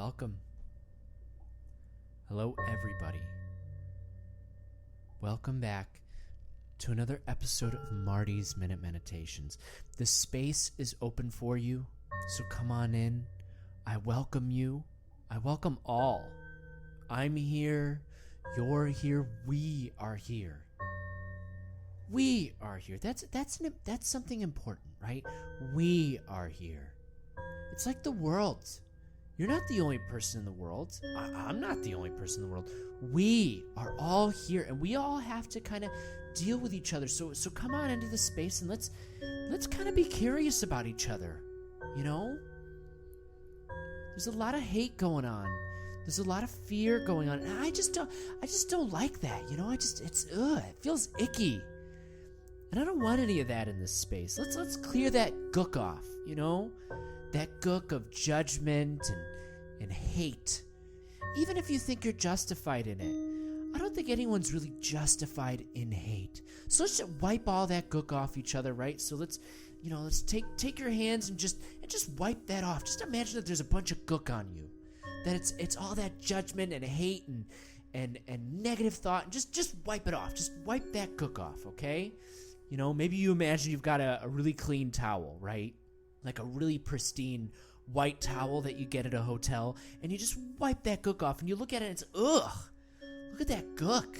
Welcome. Hello, everybody. Welcome back to another episode of Marty's MENitations. The space is open for you, so come on in. I welcome you. I welcome all. I'm here. You're here. We are here. We are here. That's something important, right? We are here. It's like the world. You're not the only person in the world. I'm not the only person in the world. We are all here, and we all have to kind of deal with each other. So come on into the space, and let's kind of be curious about each other. You know, there's a lot of hate going on. There's a lot of fear going on, and I just don't like that. You know, it feels icky, and I don't want any of that in this space. Let's clear that gook off. You know. That gook of judgment and hate. Even if you think you're justified in it, I don't think anyone's really justified in hate. So let's just wipe all that gook off each other, right? So let's take your hands and just wipe that off. Just imagine that there's a bunch of gook on you. That it's all that judgment and hate and negative thought. And just wipe it off. Just wipe that gook off, okay? You know, maybe you imagine you've got a really clean towel, right? Like a really pristine white towel that you get at a hotel, and you just wipe that gook off, and you look at it, and it's, ugh, look at that gook.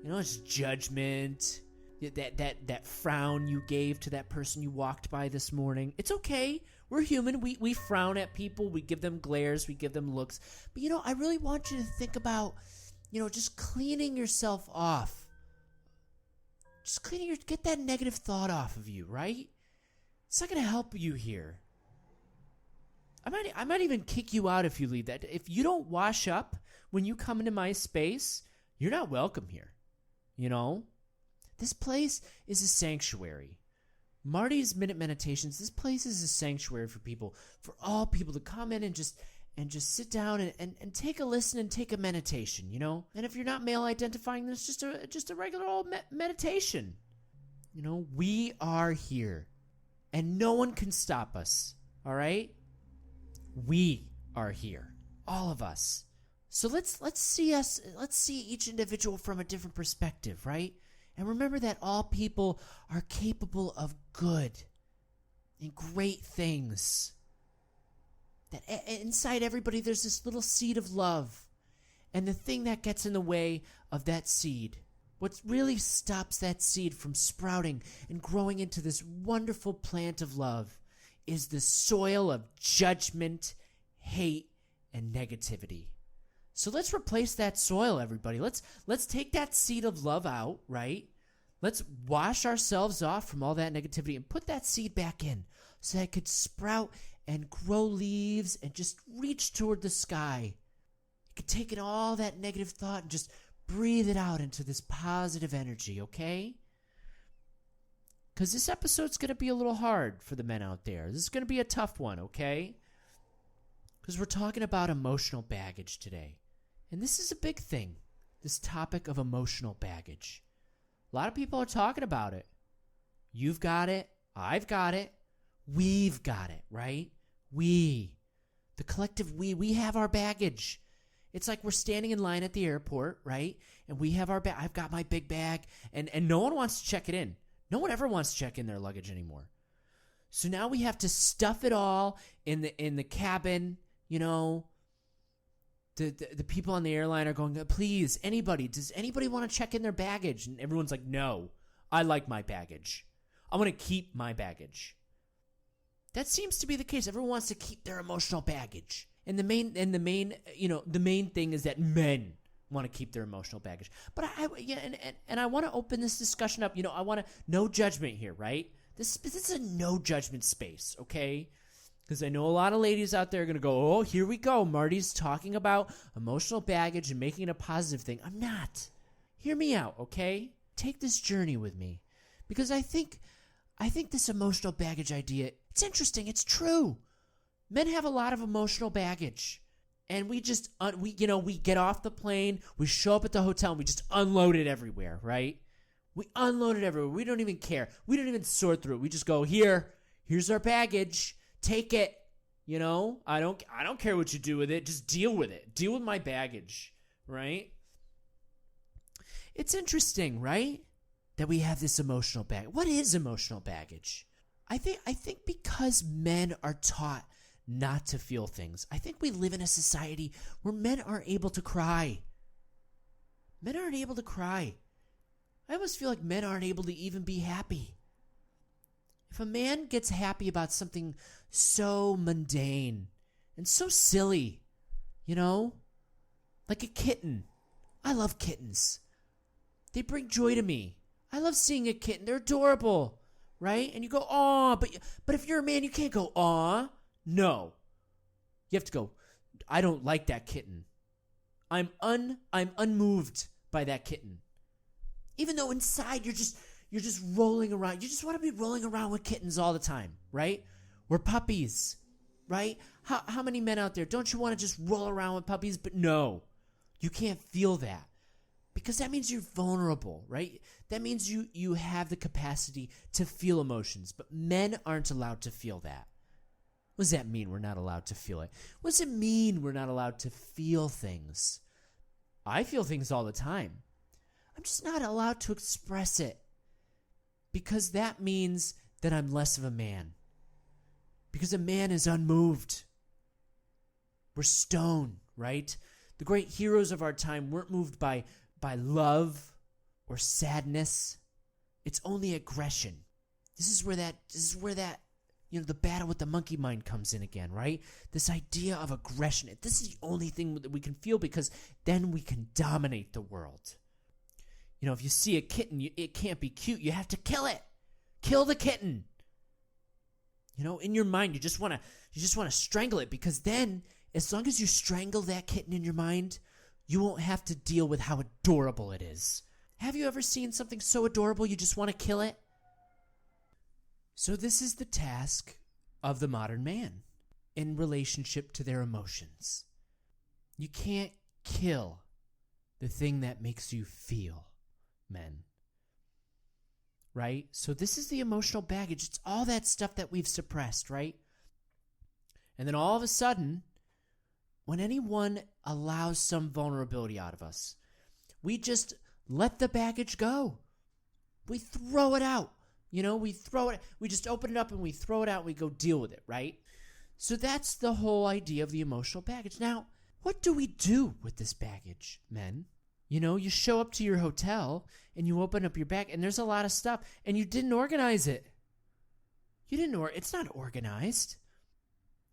You know, it's judgment, that frown you gave to that person you walked by this morning. It's okay. We're human. We frown at people. We give them glares. We give them looks. But, you know, I really want you to think about, you know, just cleaning yourself off. Just get that negative thought off of you, right? It's not going to help you here. I might even kick you out if you leave that. If you don't wash up when you come into my space, you're not welcome here. You know? This place is a sanctuary. Marty's MENitations, this place is a sanctuary for all people to come in and just sit down and take a listen and take a meditation, you know? And if you're not male identifying, then it's just a regular old meditation. You know, we are here. And no one can stop us, all right? We are here, all of us. So let's see each individual from a different perspective, right? And remember that all people are capable of good and great things. That inside everybody there's this little seed of love. And the thing that gets in the way of that seed, what really stops that seed from sprouting and growing into this wonderful plant of love, is the soil of judgment, hate, and negativity. So let's replace that soil, everybody. Let's take that seed of love out, right? Let's wash ourselves off from all that negativity and put that seed back in so that it could sprout and grow leaves and just reach toward the sky. It could take in all that negative thought and just breathe it out into this positive energy, okay? Because this episode's going to be a little hard for the men out there. This is going to be a tough one, okay? Because we're talking about emotional baggage today. And this is a big thing, this topic of emotional baggage. A lot of people are talking about it. You've got it. I've got it. We've got it, right? We. The collective we have our baggage. It's like we're standing in line at the airport, right? And we have our bag. I've got my big bag, and no one wants to check it in. No one ever wants to check in their luggage anymore. So now we have to stuff it all in the cabin. You know, the people on the airline are going, please, does anybody want to check in their baggage? And everyone's like, no, I like my baggage. I want to keep my baggage. That seems to be the case. Everyone wants to keep their emotional baggage. And the main thing is that men want to keep their emotional baggage. But I want to open this discussion up. You know, I want to, no judgment here, right? This is a no judgment space, okay? Because I know a lot of ladies out there are going to go, oh, here we go. Marty's talking about emotional baggage and making it a positive thing. I'm not. Hear me out, okay? Take this journey with me. Because I think this emotional baggage idea, it's interesting. It's true. Men have a lot of emotional baggage. And we just, we get off the plane, we show up at the hotel, and we just unload it everywhere, right? We unload it everywhere. We don't even care. We don't even sort through it. We just go, here's our baggage. Take it. You know, I don't care what you do with it. Just deal with it. Deal with my baggage, right? It's interesting, right? That we have this emotional baggage. What is emotional baggage? I think because men are taught not to feel things. I think we live in a society where men aren't able to cry. Men aren't able to cry. I almost feel like men aren't able to even be happy. If a man gets happy about something so mundane and so silly, you know, like a kitten. I love kittens. They bring joy to me. I love seeing a kitten. They're adorable, right? And you go, aw, but if you're a man, you can't go, aw. No. You have to go, I don't like that kitten. I'm unmoved by that kitten. Even though inside you're just rolling around. You just want to be rolling around with kittens all the time, right? Or puppies, right? How many men out there, don't you want to just roll around with puppies? But no, you can't feel that. Because that means you're vulnerable, right? That means you have the capacity to feel emotions. But men aren't allowed to feel that. What does that mean we're not allowed to feel it? What does it mean we're not allowed to feel things? I feel things all the time. I'm just not allowed to express it. Because that means that I'm less of a man. Because a man is unmoved. We're stone, right? The great heroes of our time weren't moved by love or sadness. It's only aggression. This is where that the battle with the monkey mind comes in again, right? This idea of aggression. This is the only thing that we can feel because then we can dominate the world. You know, if you see a kitten, it can't be cute. You have to kill it. Kill the kitten. You know, in your mind, you just want to strangle it because then, as long as you strangle that kitten in your mind, you won't have to deal with how adorable it is. Have you ever seen something so adorable you just want to kill it? So this is the task of the modern man in relationship to their emotions. You can't kill the thing that makes you feel, men. Right? So this is the emotional baggage. It's all that stuff that we've suppressed, right? And then all of a sudden, when anyone allows some vulnerability out of us, we just let the baggage go. We throw it out. You know, we just open it up and we throw it out and we go deal with it, right? So that's the whole idea of the emotional baggage. Now, what do we do with this baggage, men? You know, you show up to your hotel and you open up your bag and there's a lot of stuff and you didn't organize it. It's not organized.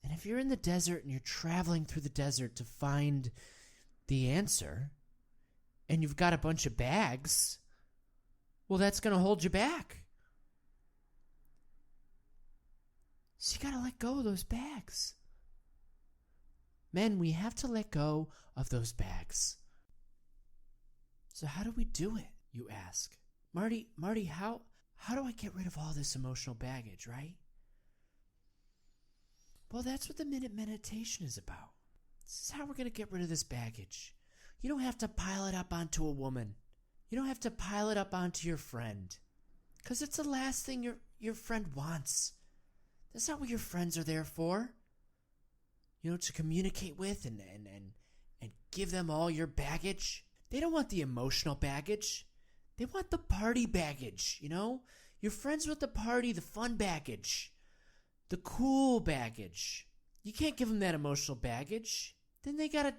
And if you're in the desert and you're traveling through the desert to find the answer and you've got a bunch of bags, well, that's going to hold you back. So you got to let go of those bags. Men, we have to let go of those bags. So how do we do it, you ask? Marty, how do I get rid of all this emotional baggage, right? Well, that's what the MENitation is about. This is how we're going to get rid of this baggage. You don't have to pile it up onto a woman. You don't have to pile it up onto your friend. Because it's the last thing your friend wants. That's not what your friends are there for. You know, to communicate with and give them all your baggage. They don't want the emotional baggage. They want the party baggage, you know? Your friends with the party, the fun baggage. The cool baggage. You can't give them that emotional baggage. Then they gotta,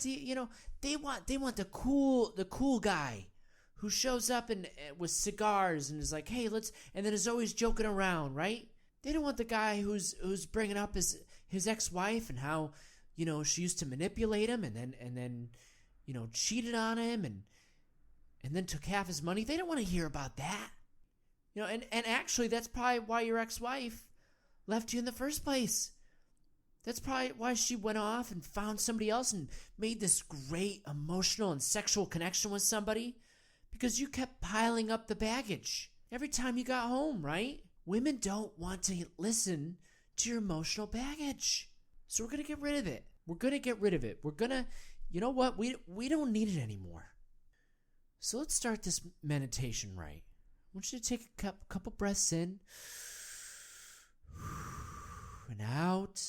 they want the cool guy who shows up and with cigars and is like, hey, and then is always joking around, right? They don't want the guy who's bringing up his ex-wife and how, you know, she used to manipulate him and then you know, cheated on him and then took half his money. They don't want to hear about that. You know, and actually that's probably why your ex-wife left you in the first place. That's probably why she went off and found somebody else and made this great emotional and sexual connection with somebody because you kept piling up the baggage every time you got home, right? Women don't want to listen to your emotional baggage. So we're going to get rid of it. We're going to, you know what? We don't need it anymore. So let's start this MENitation right. I want you to take a couple breaths in and out.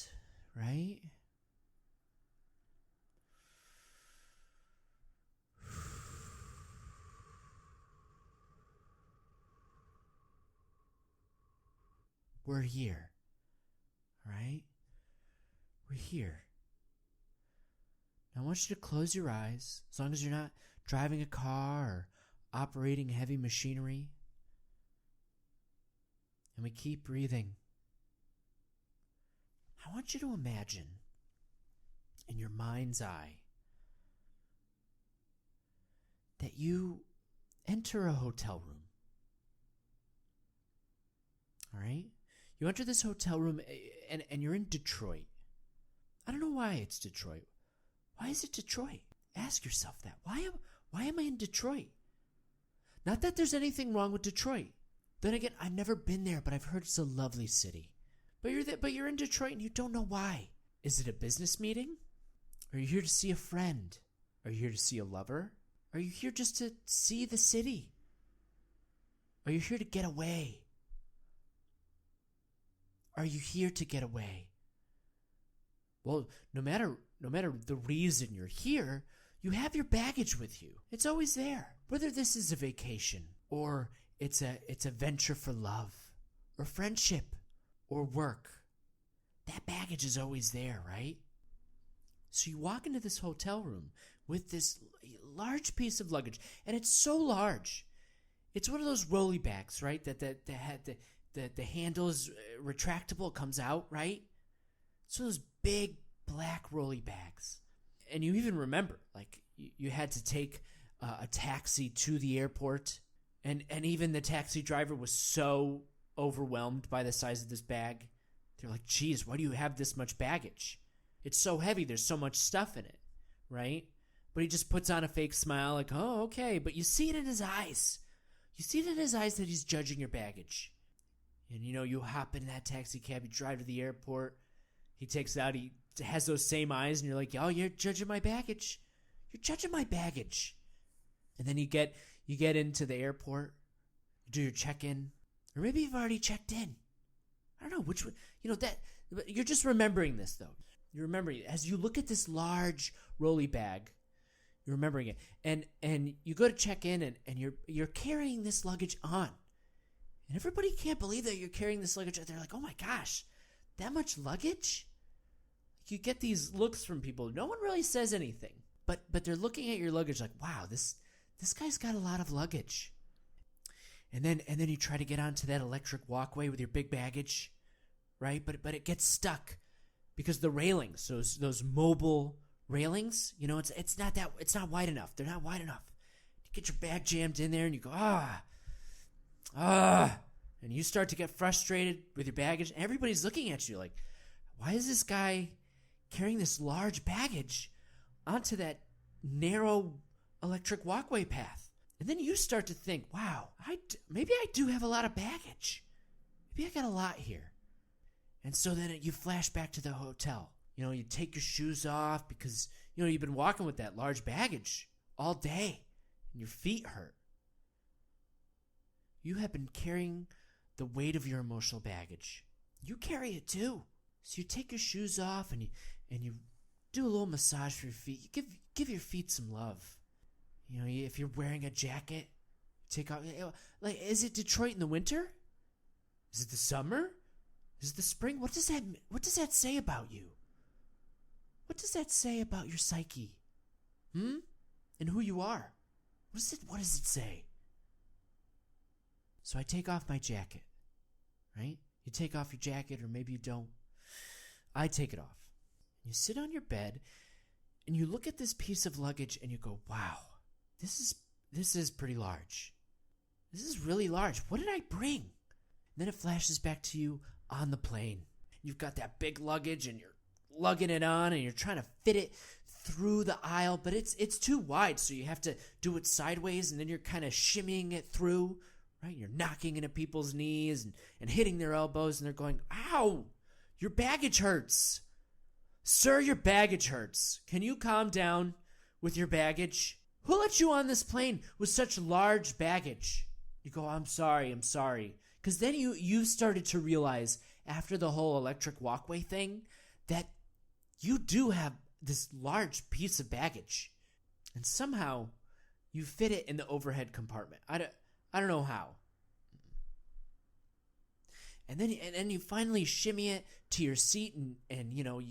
right? We're here, right? We're here. Now I want you to close your eyes, as long as you're not driving a car or operating heavy machinery. And we keep breathing. I want you to imagine, in your mind's eye, that you enter a hotel room. All right? You enter this hotel room and you're in Detroit. I don't know why it's Detroit. Why is it Detroit? Ask yourself that. Why am I in Detroit? Not that there's anything wrong with Detroit. Then again, I've never been there, but I've heard it's a lovely city. But you're in Detroit and you don't know why. Is it a business meeting? Are you here to see a friend? Are you here to see a lover? Are you here just to see the city? Are you here to get away? Are you here to get away? Well, no matter the reason you're here, you have your baggage with you. It's always there. Whether this is a vacation or it's a venture for love or friendship or work, that baggage is always there, right? So you walk into this hotel room with this large piece of luggage, and it's so large. It's one of those rolly bags, right? That the handle is retractable, it comes out, right? So those big black rolly bags. And you even remember, like, you had to take a taxi to the airport, and even the taxi driver was so overwhelmed by the size of this bag. They're like, geez, why do you have this much baggage? It's so heavy, there's so much stuff in it, right? But he just puts on a fake smile like, oh, okay. But you see it in his eyes. You see it in his eyes that he's judging your baggage. And, you hop in that taxi cab, you drive to the airport. He takes it out, he has those same eyes, and you're like, oh, you're judging my baggage. You're judging my baggage. And then you get into the airport, you do your check-in, or maybe you've already checked in. I don't know which one, that, you're just remembering this, though. You're remembering it. As you look at this large rolly bag, you're remembering it. And you go to check in, and you're carrying this luggage on. And everybody can't believe that you're carrying this luggage. They're like, oh my gosh, that much luggage? You get these looks from people. No one really says anything. But they're looking at your luggage like, wow, this guy's got a lot of luggage. And then you try to get onto that electric walkway with your big baggage, right? But it gets stuck because the railings, those mobile railings, it's not wide enough. They're not wide enough. You get your bag jammed in there and you go, and you start to get frustrated with your baggage. And everybody's looking at you like, why is this guy carrying this large baggage onto that narrow electric walkway path? And then you start to think, wow, maybe I do have a lot of baggage. Maybe I got a lot here. And so then you flash back to the hotel. You take your shoes off because, you've been walking with that large baggage all day and your feet hurt. You have been carrying the weight of your emotional baggage. You carry it too. So you take your shoes off and you do a little massage for your feet. You give your feet some love. If you're wearing a jacket, take off. Like, is it Detroit in the winter? Is it the summer? Is it the spring? What does that say about you? What does that say about your psyche? And who you are? What does it say? So I take off my jacket, right? You take off your jacket, or maybe you don't. I take it off. You sit on your bed and you look at this piece of luggage and you go, wow, this is pretty large. This is really large. What did I bring? And then it flashes back to you on the plane. You've got that big luggage and you're lugging it on and you're trying to fit it through the aisle, but it's too wide, so you have to do it sideways, and then you're kind of shimmying it through, right? You're knocking into people's knees and hitting their elbows, and they're going, ow, your baggage hurts. Sir, your baggage hurts. Can you calm down with your baggage? Who let you on this plane with such large baggage? You go, I'm sorry. Because then you started to realize, after the whole electric walkway thing, that you do have this large piece of baggage, and somehow you fit it in the overhead compartment. I don't know how. And then you finally shimmy it to your seat, and you know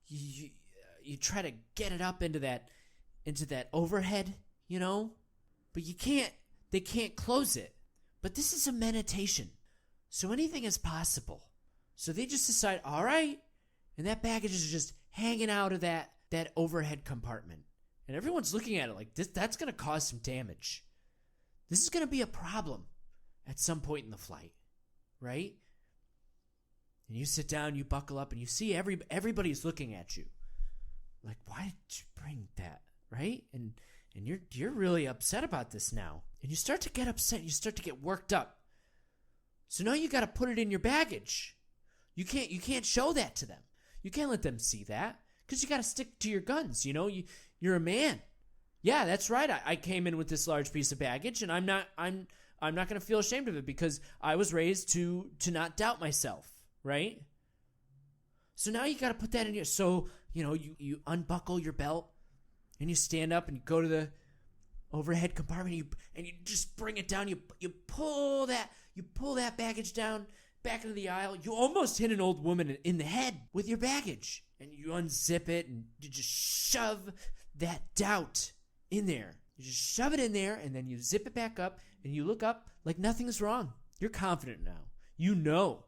you try to get it up into that overhead, you know, but you can't. They can't close it. But this is a MENitation, so anything is possible. So they just decide, all right, and that baggage is just hanging out of that overhead compartment. And everyone's looking at it like, that's going to cause some damage. This is going to be a problem at some point in the flight, right? And you sit down, you buckle up, and you see everybody's looking at you. Like, why did you bring that, right? And you're really upset about this now. And you start to get upset, you start to get worked up. So now you got to put it in your baggage. You can't show that to them. You can't let them see that, because you got to stick to your guns. You know, you're a man. Yeah, that's right. I came in with this large piece of baggage, and I'm not going to feel ashamed of it, because I was raised to not doubt myself, right? So now you got to put that in your. So you know, you unbuckle your belt, and you stand up, and you go to the overhead compartment, and you just bring it down. You pull that baggage down back into the aisle. You almost hit an old woman in the head with your baggage, and you unzip it, and you just shove that doubt in there. You just shove it in there, and then you zip it back up, and you look up like nothing's wrong. You're confident now. You know,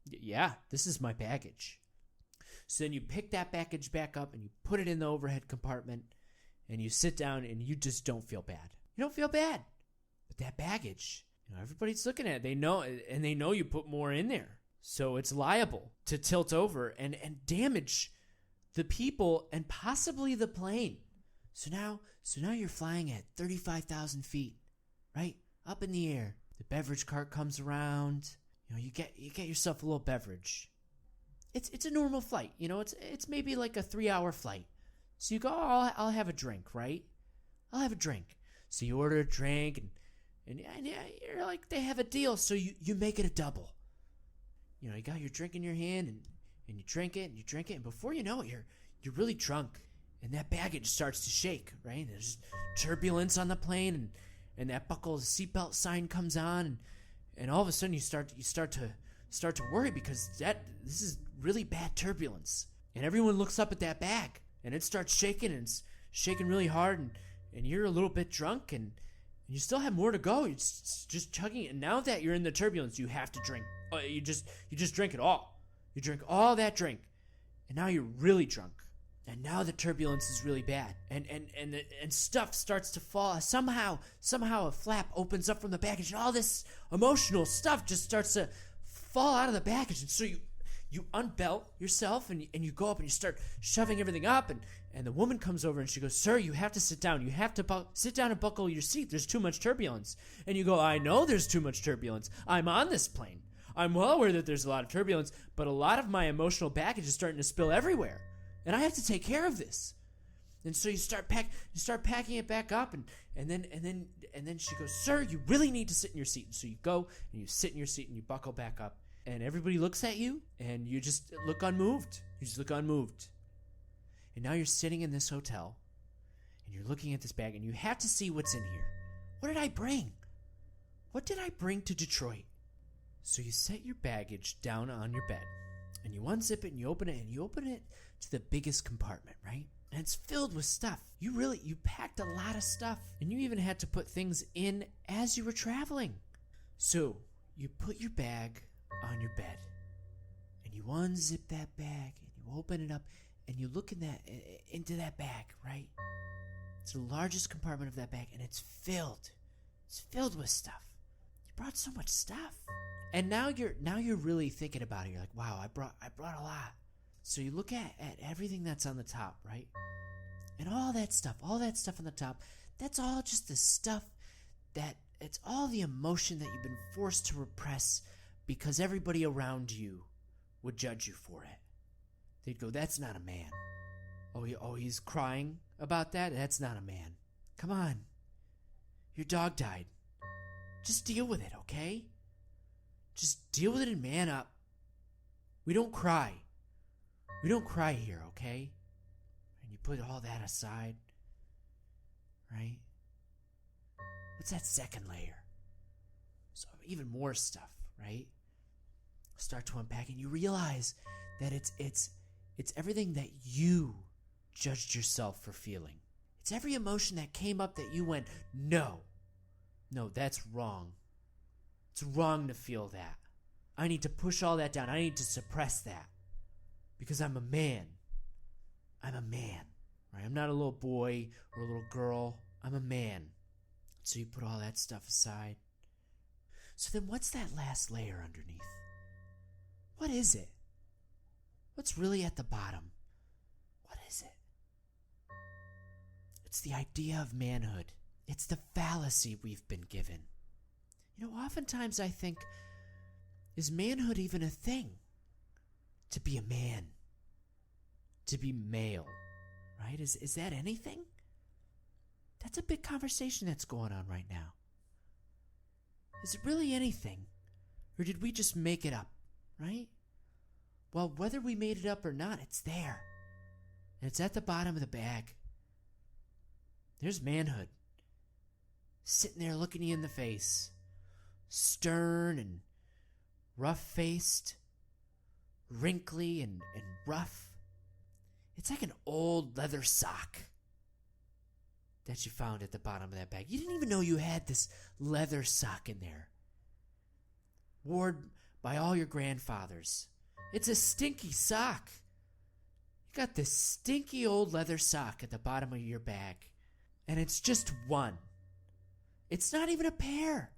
yeah, this is my baggage. So then you pick that baggage back up, and you put it in the overhead compartment, and you sit down, and you just don't feel bad. You don't feel bad. But that baggage, you know, everybody's looking at it. They know you put more in there. So it's liable to tilt over and damage the people and possibly the plane. So now you're flying at 35,000 feet, right? Up in the air. The beverage cart comes around. You know, you get yourself a little beverage. It's a normal flight. You know, it's maybe like a 3-hour flight. So you go, oh, I'll have a drink, right? I'll have a drink. So you order a drink, and you're like, they have a deal, so you make it a double. You know, you got your drink in your hand, and you drink it, and before you know it, you're really drunk, and that baggage starts to shake, right? And there's turbulence on the plane, and that buckle seatbelt sign comes on, and all of a sudden you start to worry, because this is really bad turbulence, and everyone looks up at that bag. And it starts shaking, and it's shaking really hard, and you're a little bit drunk, and you still have more to go. You're just chugging it. And now that you're in the turbulence, you have to drink. You just drink it all. You drink all that drink, and now you're really drunk. And now the turbulence is really bad, and stuff starts to fall. Somehow a flap opens up from the baggage, and all this emotional stuff just starts to fall out of the baggage. And so you unbelt yourself, and you go up, and you start shoving everything up, and the woman comes over, and she goes, "Sir, you have to sit down. You have to sit down and buckle your seat. There's too much turbulence." And you go, "I know there's too much turbulence. I'm on this plane. I'm well aware that there's a lot of turbulence, but a lot of my emotional baggage is starting to spill everywhere, and I have to take care of this." And so you start packing it back up, and then she goes, "Sir, you really need to sit in your seat." And so you go, and you sit in your seat, and you buckle back up. And everybody looks at you, and you just look unmoved. You just look unmoved. And now you're sitting in this hotel, and you're looking at this bag, and you have to see what's in here. What did I bring? What did I bring to Detroit? So you set your baggage down on your bed, and you unzip it, and you open it to the biggest compartment, right? And it's filled with stuff. You packed a lot of stuff, and you even had to put things in as you were traveling. So you put your bag on your bed, and you unzip that bag, and you open it up, and you look into that bag, right? It's the largest compartment of that bag, and it's filled with stuff. You brought so much stuff, and now you're really thinking about it. You're like, wow, I brought a lot. So you look at everything that's on the top, right? And all that stuff on the top, that's all just the stuff it's all the emotion that you've been forced to repress, because everybody around you would judge you for it. They'd go, "That's not a man. Oh, he's crying about that? That's not a man. Come on. Your dog died. Just deal with it, okay? Just deal with it and man up. We don't cry. We don't cry here, okay? And you put all that aside, right? What's that second layer? So even more stuff, right? Start to unpack and you realize that it's everything that you judged yourself for feeling. It's every emotion that came up that you went, no, that's wrong. It's wrong to feel that. I need to push all that down. I need to suppress that because I'm a man. I'm a man, right? I'm not a little boy or a little girl. I'm a man. So you put all that stuff aside. So then what's that last layer underneath? What is it? What's really at the bottom? What is it? It's the idea of manhood. It's the fallacy we've been given. You know, oftentimes I think, is manhood even a thing? To be a man. To be male. Right? Is that anything? That's a big conversation that's going on right now. Is it really anything? Or did we just make it up? Right? Well, whether we made it up or not, it's there. And it's at the bottom of the bag. There's manhood. Sitting there looking you in the face. Stern and rough-faced. Wrinkly and rough. It's like an old leather sock that you found at the bottom of that bag. You didn't even know you had this leather sock in there. Worn by all your grandfathers. It's a stinky sock. You got this stinky old leather sock at the bottom of your bag. And it's just one. It's not even a pair.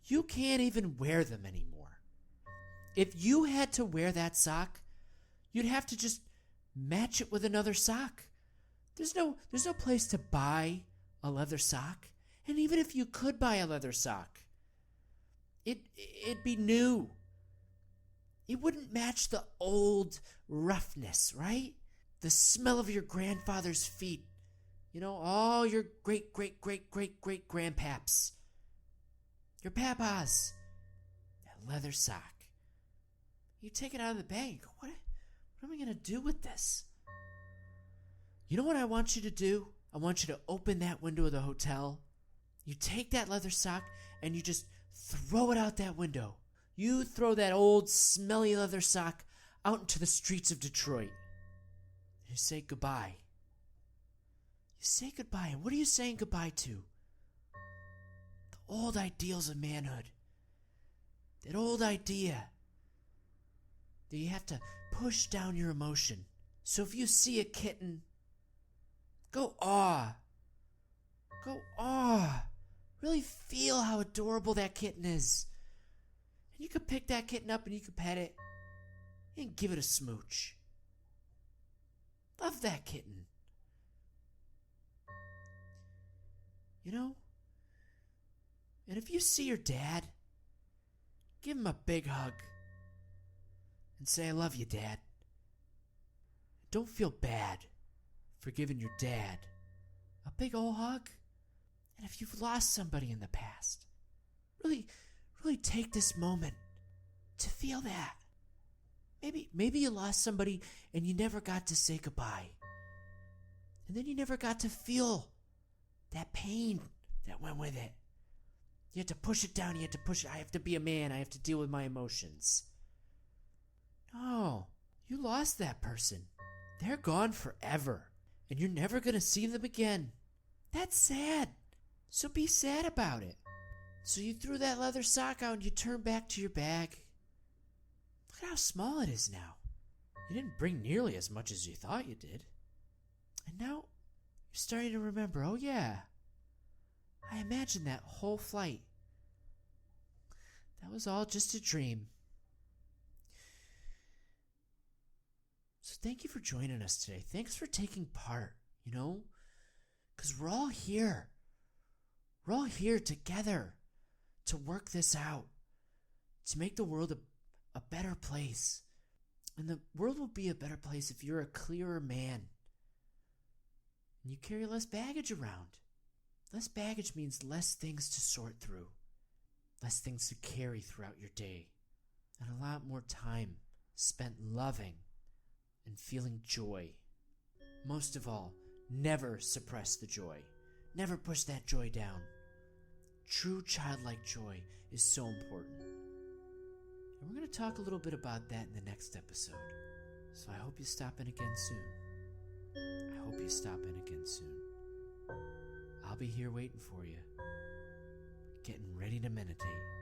You can't even wear them anymore. If you had to wear that sock, you'd have to just match it with another sock. There's no place to buy a leather sock. And even if you could buy a leather sock, it'd be new. It wouldn't match the old roughness, right? The smell of your grandfather's feet. You know, all your great-great-great-great-great-grandpaps. Your papas. That leather sock. You take it out of the bag. You go, what am I going to do with this? You know what I want you to do? I want you to open that window of the hotel. You take that leather sock and you just throw it out that window. You throw that old smelly leather sock out into the streets of Detroit. You say goodbye. You say goodbye. And what are you saying goodbye to? The old ideals of manhood. That old idea that you have to push down your emotion. So if you see a kitten, go awe. Go awe. Really feel how adorable that kitten is. And you could pick that kitten up and you could pet it and give it a smooch. Love that kitten. You know? And if you see your dad, give him a big hug and say, I love you, Dad. Don't feel bad for giving your dad a big old hug. And if you've lost somebody in the past, really take this moment to feel that. Maybe you lost somebody and you never got to say goodbye. And then you never got to feel that pain that went with it. You had to push it down. You had to push it. I have to be a man. I have to deal with my emotions. No, you lost that person. They're gone forever. And you're never going to see them again. That's sad. So be sad about it. So you threw that leather sock out and you turn back to your bag. Look at how small it is now. You didn't bring nearly as much as you thought you did. And now you're starting to remember, oh yeah, I imagined that whole flight. That was all just a dream. So thank you for joining us today. Thanks for taking part, you know, because we're all here. We're all here together to work this out, to make the world a better place. And the world will be a better place if you're a clearer man. And you carry less baggage around. Less baggage means less things to sort through. Less things to carry throughout your day. And a lot more time spent loving and feeling joy. Most of all, never suppress the joy. Never push that joy down. True childlike joy is so important. And we're going to talk a little bit about that in the next episode. So I hope you stop in again soon. I'll be here waiting for you, getting ready to meditate.